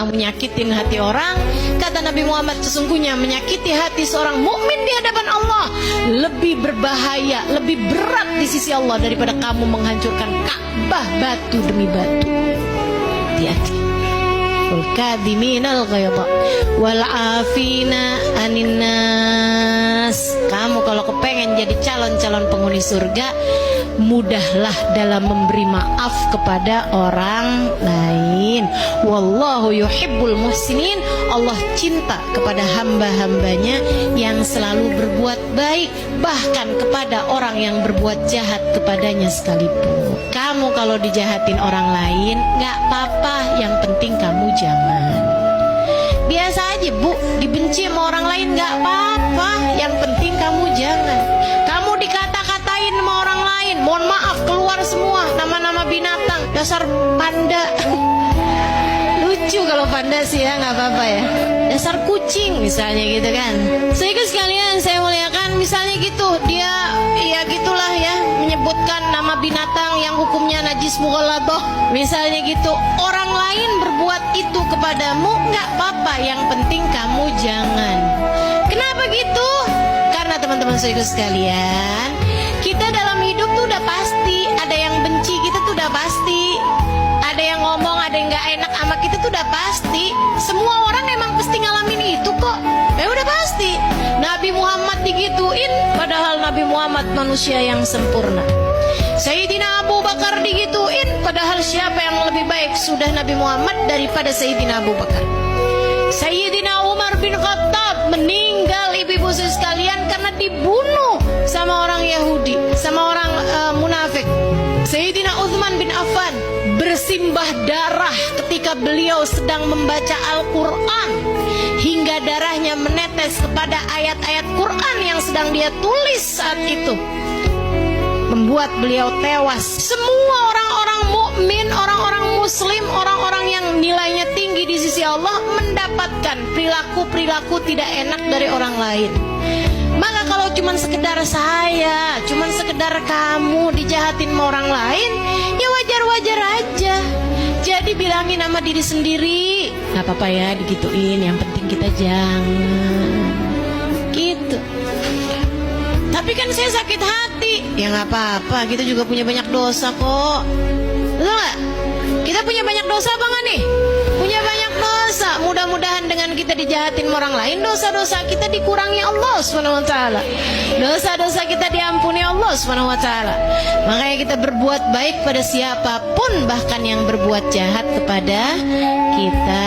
kamu nyakitin hati orang. Kata Nabi Muhammad, sesungguhnya menyakiti hati seorang mukmin di hadapan Allah lebih berbahaya, lebih berat di sisi Allah daripada kamu menghancurkan Ka'bah batu demi batu. Hati-hati. Wal kadhiminal ghaidha wal afina anin nas. Kamu kalau kepengen jadi calon-calon penghuni surga, mudahlah dalam memberi maaf kepada orang lain. Wallahu yuhibbul muhsinin. Allah cinta kepada hamba-hambanya yang selalu berbuat baik, bahkan kepada orang yang berbuat jahat kepadanya sekalipun. Kamu kalau dijahatin orang lain gak apa-apa, yang penting kamu jangan. Biasa aja bu, dibenci sama orang lain gak apa-apa, yang penting kamu jangan. Kamu dikata-katain sama orang lain, mohon maaf keluar semua nama-nama binatang, dasar panda. Lucu kalau panda sih ya, nggak apa-apa ya. Dasar kucing misalnya gitu kan. Sehingga sekalian saya muliakan, misalnya gitu dia ya gitulah ya, menyebutkan nama binatang yang hukumnya najis mughalladhah misalnya gitu. Orang lain berbuat itu kepadamu nggak apa-apa, yang penting kamu jangan. Kenapa gitu? Karena teman-teman saudara sekalian, kita dalam hidup tuh udah pasti ada yang benci kita tuh udah pasti, ada yang ngomong, ada yang nggak enak sama kita tuh udah pasti. Semua orang emang pasti ngalamin itu kok. Ya udah pasti. Nabi Muhammad digituin, padahal Nabi Muhammad manusia yang sempurna. Sayyidina Abu Bakar digituin, padahal siapa yang lebih baik sudah Nabi Muhammad daripada Sayyidina Abu Bakar. Sayyidina Umar bin Khattab meninggal, ibu-ibu sekalian, karena dibunuh sama orang Yahudi, sama orang munafik. Sayyidina Utsman bin Affan bersimbah darah ketika beliau sedang membaca Al-Quran, hingga darahnya menetes kepada ayat-ayat Quran yang sedang dia tulis saat itu, membuat beliau tewas. Semua orang-orang mukmin, orang-orang muslim, orang-orang yang nilainya tinggi di sisi Allah mendapatkan perilaku-perilaku tidak enak dari orang lain. Maka kalau cuman sekedar saya, cuman sekedar kamu dijahatin sama orang lain, ya wajar-wajar aja. Jadi bilangin sama diri sendiri, gak apa-apa ya digituin, yang penting kita jangan gitu. Tapi kan saya sakit hati, ya gak apa-apa, kita juga punya banyak dosa kok. Betul gak? Kita punya banyak dosa apa gak nih? Punya banyak dosa. Mudah-mudahan dengan kita dijahatin orang lain, dosa-dosa kita dikurangi Allah SWT. Dosa-dosa kita diampuni Allah SWT. Makanya kita berbuat baik pada siapapun, bahkan yang berbuat jahat kepada kita.